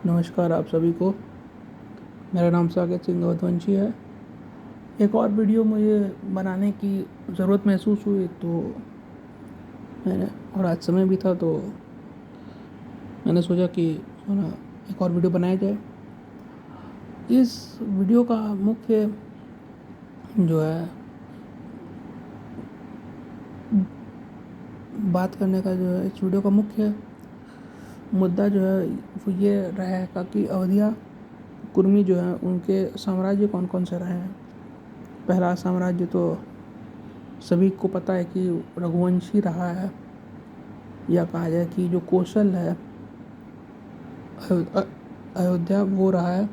नमस्कार आप सभी को। मेरा नाम साकेत सिंह गौतवंशी है। एक और वीडियो मुझे बनाने की ज़रूरत महसूस हुई तो मैंने और आज समय भी था तो मैंने सोचा कि क्यों ना एक और वीडियो बनाया जाए। इस वीडियो का मुख्य जो है बात करने का जो है इस वीडियो का मुख्य मुद्दा जो है वो ये रहेगा कि अवधिया कुर्मी जो है उनके साम्राज्य कौन कौन से रहे हैं। पहला साम्राज्य तो सभी को पता है कि रघुवंशी रहा है, या कहा जाए कि जो कौशल है अयोध्या वो रहा है।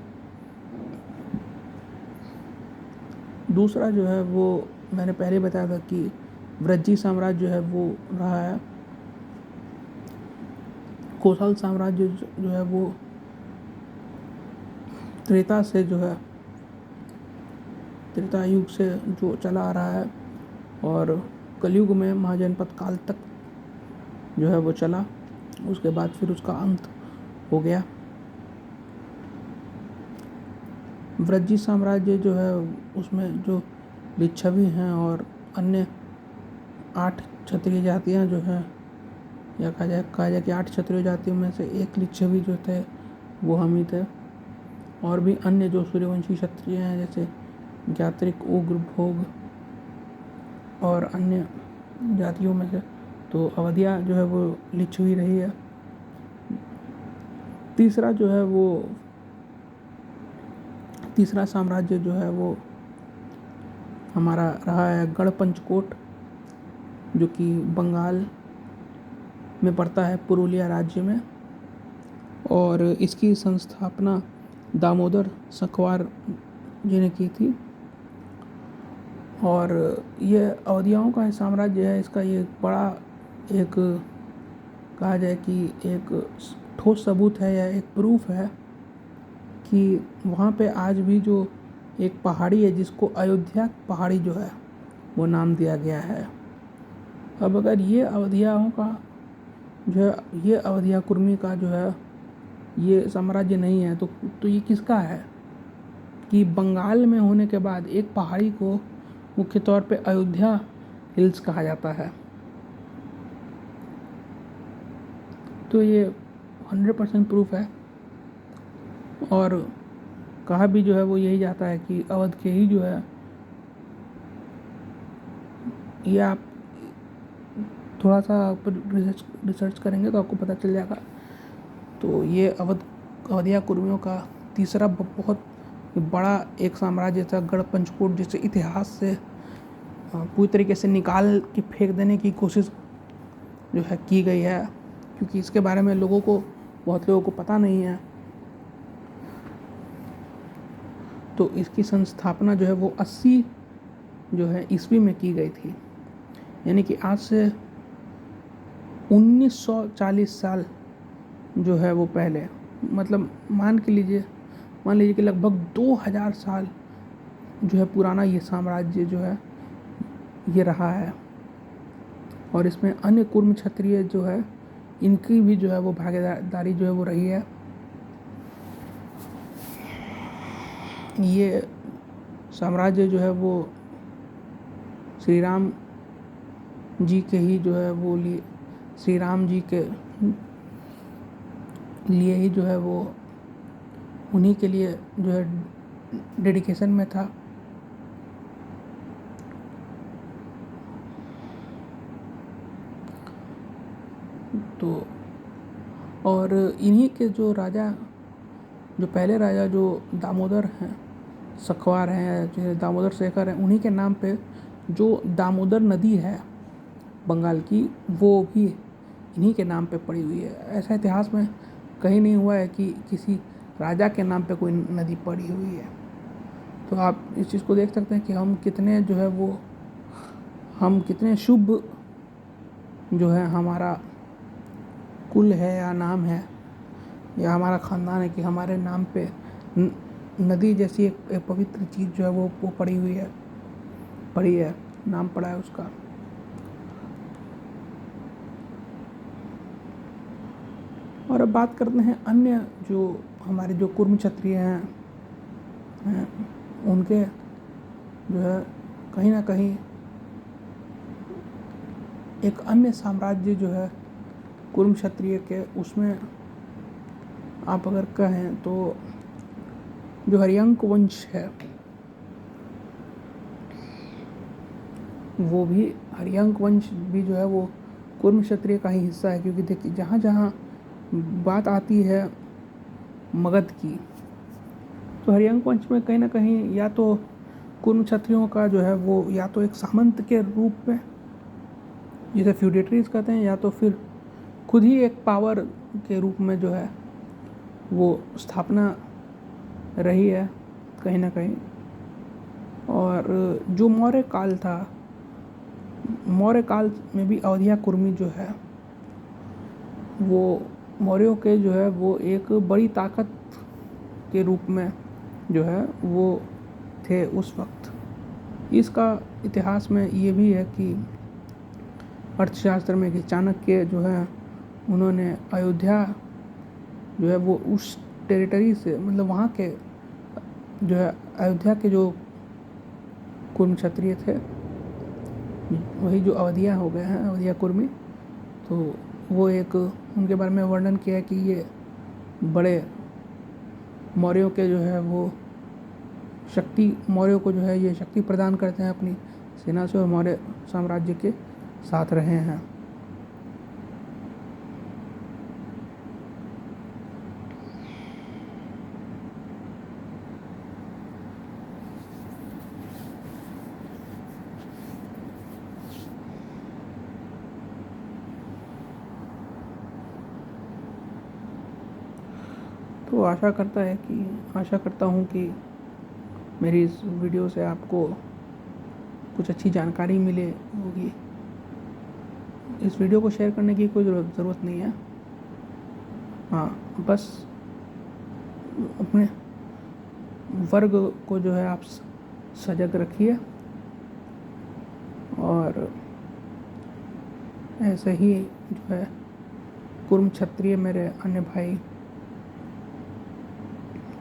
दूसरा जो है वो मैंने पहले बताया था कि वृज्जी साम्राज्य जो है वो रहा है। कौशल साम्राज्य जो है वो त्रेता से जो है त्रेता युग से जो चला आ रहा है और कलयुग में महाजनपद काल तक जो है वो चला। उसके बाद फिर उसका अंत हो गया। वृज्जी साम्राज्य जो है उसमें जो लिच्छवी हैं और अन्य 8 क्षत्रिय जातियाँ जो हैं, या कहा जाए कि 8 क्षत्रिय जातियों में से एक लिच्छवी जो थे वो हम ही थे। और भी अन्य जो सूर्यवंशी क्षत्रिय हैं जैसे ज्ञात्रिक, उग्र, भोग और अन्य जातियों में से तो अवधिया जो है वो लिच्छवी रही है। तीसरा जो है वो तीसरा साम्राज्य जो है वो हमारा रहा है गढ़पंचकोट, जो कि बंगाल में पड़ता है, पुरुलिया राज्य में। और इसकी संस्थापना दामोदर सकवार जी ने की थी। और ये अवधियाओं का साम्राज्य है। इसका ये बड़ा एक कहा जाए कि एक ठोस सबूत है या एक प्रूफ है कि वहाँ पे आज भी जो एक पहाड़ी है जिसको अयोध्या पहाड़ी जो है वो नाम दिया गया है। अब अगर ये अवधियाओं का जो है ये अवधिया कुर्मी का जो है ये साम्राज्य नहीं है तो ये किसका है कि बंगाल में होने के बाद एक पहाड़ी को मुख्य तौर पे अयोध्या हिल्स कहा जाता है। तो ये 100% प्रूफ है। और कहा भी जो है वो यही जाता है कि अवध के ही जो है ये आप थोड़ा सा रिसर्च करेंगे तो आपको पता चल जाएगा। तो ये अवधिया कुर्मियों का तीसरा बहुत बड़ा एक साम्राज्य था गढ़पंचकोट, जिसे इतिहास से पूरी तरीके से निकाल के फेंक देने की कोशिश जो है की गई है, क्योंकि इसके बारे में बहुत लोगों को पता नहीं है। तो इसकी संस्थापना जो है वो 80 जो है ईस्वी में की गई थी, यानी कि आज से 1940 साल जो है वो पहले, मतलब मान लीजिए कि लगभग 2000 साल जो है पुराना ये साम्राज्य जो है ये रहा है। और इसमें अन्य कुर्म क्षत्रिय जो है इनकी भी जो है वो भागीदारी जो है वो रही है। ये साम्राज्य जो है वो श्री राम जी के ही जो है वो श्री राम जी के लिए ही जो है वो उन्हीं के लिए जो है डेडिकेशन में था। तो और इन्हीं के जो पहले राजा जो दामोदर हैं, सखवार हैं, जो दामोदर शेखर हैं, उन्हीं के नाम पे जो दामोदर नदी है बंगाल की वो भी इन्हीं के नाम पे पड़ी हुई है। ऐसा इतिहास में कहीं नहीं हुआ है कि किसी राजा के नाम पे कोई नदी पड़ी हुई है। तो आप इस चीज़ को देख सकते हैं कि हम कितने शुभ जो है हमारा कुल है या नाम है या हमारा ख़ानदान है कि हमारे नाम पे नदी जैसी एक पवित्र चीज़ जो है वो पड़ी है, नाम पड़ा है उसका। और अब बात करते हैं अन्य जो हमारे जो कुर्म क्षत्रिय हैं, उनके जो है कहीं ना कहीं एक अन्य साम्राज्य जो है कुर्म क्षत्रिय के, उसमें आप अगर कहें तो जो हरियंक वंश है, वो भी हरियंक वंश भी जो है वो कुर्म क्षत्रिय का ही हिस्सा है। क्योंकि देखिए जहाँ जहाँ बात आती है मगध की, तो हरियंक वंश में कहीं ना कहीं या तो कुर्म क्षत्रियों का जो है वो या तो एक सामंत के रूप में, जिसे फ्यूडेटरीज कहते हैं, या तो फिर खुद ही एक पावर के रूप में जो है वो स्थापना रही है कहीं ना कहीं। और जो मौर्य काल था, मौर्य काल में भी अवधिया कुर्मी जो है वो मौर्यों के जो है वो एक बड़ी ताकत के रूप में जो है वो थे उस वक्त। इसका इतिहास में ये भी है कि अर्थशास्त्र में कि चाणक्य जो है उन्होंने अयोध्या जो है वो उस टेरिटरी से, मतलब वहाँ के जो है अयोध्या के जो कुर्म क्षत्रिय थे, वही जो अवधिया हो गए हैं, अवधिया कुर्मी, तो वो एक उनके बारे में वर्णन किया है कि ये बड़े मौर्यों के जो है वो शक्ति, मौर्यों को जो है ये शक्ति प्रदान करते हैं अपनी सेना से, और मौर्य साम्राज्य के साथ रहे हैं। तो आशा करता हूँ कि मेरी इस वीडियो से आपको कुछ अच्छी जानकारी मिले होगी। इस वीडियो को शेयर करने की कोई ज़रूरत नहीं है। हाँ, बस अपने वर्ग को जो है आप सजग रखिए, और ऐसे ही जो है कुर्म क्षत्रिय मेरे अन्य भाई,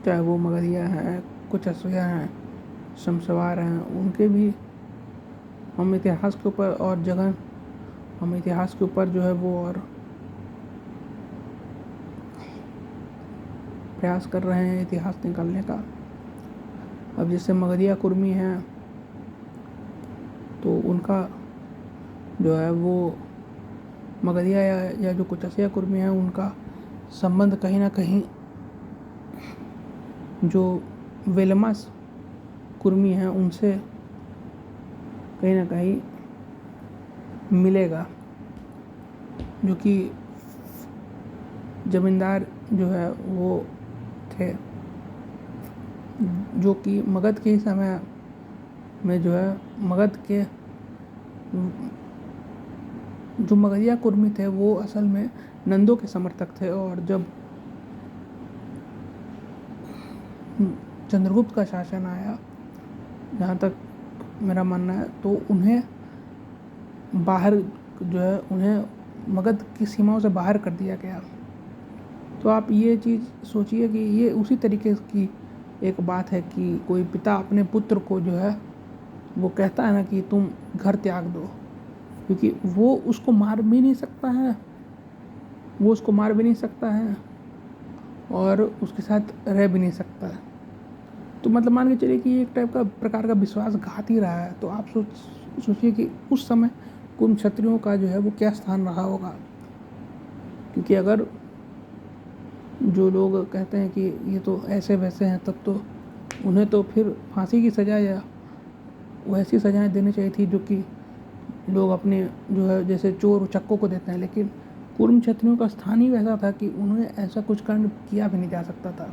चाहे वो मगधिया हैं, कुचस्या हैं, शमशवार हैं, उनके भी हम इतिहास के ऊपर और जगह हम इतिहास के ऊपर जो है वो और प्रयास कर रहे हैं इतिहास निकालने का। अब जैसे मगधिया कुर्मी हैं तो उनका जो है वो मगधिया या जो कुचस्या कुर्मी हैं उनका संबंध कहीं ना कहीं जो वेलमा कुर्मी हैं उनसे कहीं ना कहीं मिलेगा, जो कि जमींदार जो है वो थे, जो कि मगध के समय में जो है मगध के जो मगधिया कुर्मी थे वो असल में नंदों के समर्थक थे। और जब चंद्रगुप्त का शासन आया, जहाँ तक मेरा मानना है, तो उन्हें बाहर जो है उन्हें मगध की सीमाओं से बाहर कर दिया गया। तो आप ये चीज़ सोचिए कि ये उसी तरीके की एक बात है कि कोई पिता अपने पुत्र को जो है वो कहता है ना कि तुम घर त्याग दो, क्योंकि वो उसको मार भी नहीं सकता है, और उसके साथ रह भी नहीं सकता है। तो मतलब मान के चलिए कि एक टाइप का प्रकार का विश्वासघात ही रहा है। तो आप सोचिए कि उस समय कुर्म क्षत्रियों का जो है वो क्या स्थान रहा होगा। क्योंकि अगर जो लोग कहते हैं कि ये तो ऐसे वैसे हैं, तब तो उन्हें तो फिर फांसी की सज़ा या वैसी सज़ाएं देनी चाहिए थी जो कि लोग अपने जो है जैसे चोर उचक्कों को देते हैं। लेकिन कुर्म क्षत्रियों का स्थान ही वैसा था कि उन्हें ऐसा कुछ कांड किया भी नहीं जा सकता था।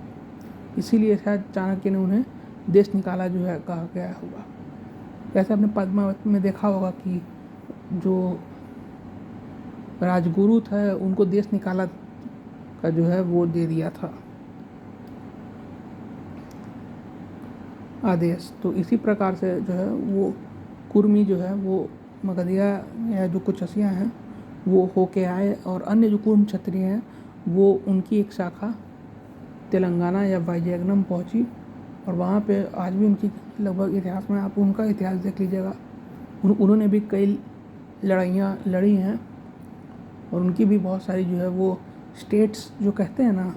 इसीलिए शायद चाणक्य ने उन्हें देश निकाला जो है कहा गया होगा। वैसे आपने पद्मावत में देखा होगा कि जो राजगुरु था उनको देश निकाला का जो है वो दे दिया था आदेश। तो इसी प्रकार से जो है वो कुर्मी जो है वो मगधिया या जो कुचस्या हैं वो होके आए, और अन्य जो कुर्म क्षत्रिय हैं वो उनकी एक शाखा तेलंगाना या वाइजैगनम पहुंची और वहाँ पे आज भी उनकी लगभग इतिहास में आप उनका इतिहास देख लीजिएगा। उन्होंने भी कई लड़ाइयाँ लड़ी हैं और उनकी भी बहुत सारी जो है वो स्टेट्स जो कहते हैं ना,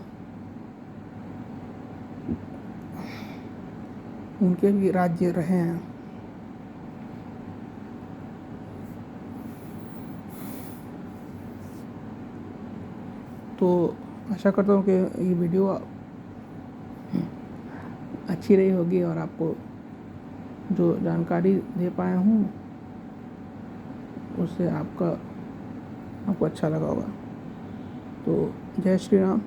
उनके भी राज्य रहे हैं। तो आशा करता हूँ कि ये वीडियो अच्छी रही होगी और आपको जो जानकारी दे पाया हूँ उससे आपको अच्छा लगा होगा। तो जय श्री राम,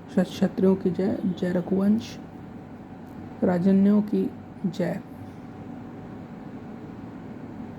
क्षत्रियों की जय, जय रघुवंश, राजन्यों की जय।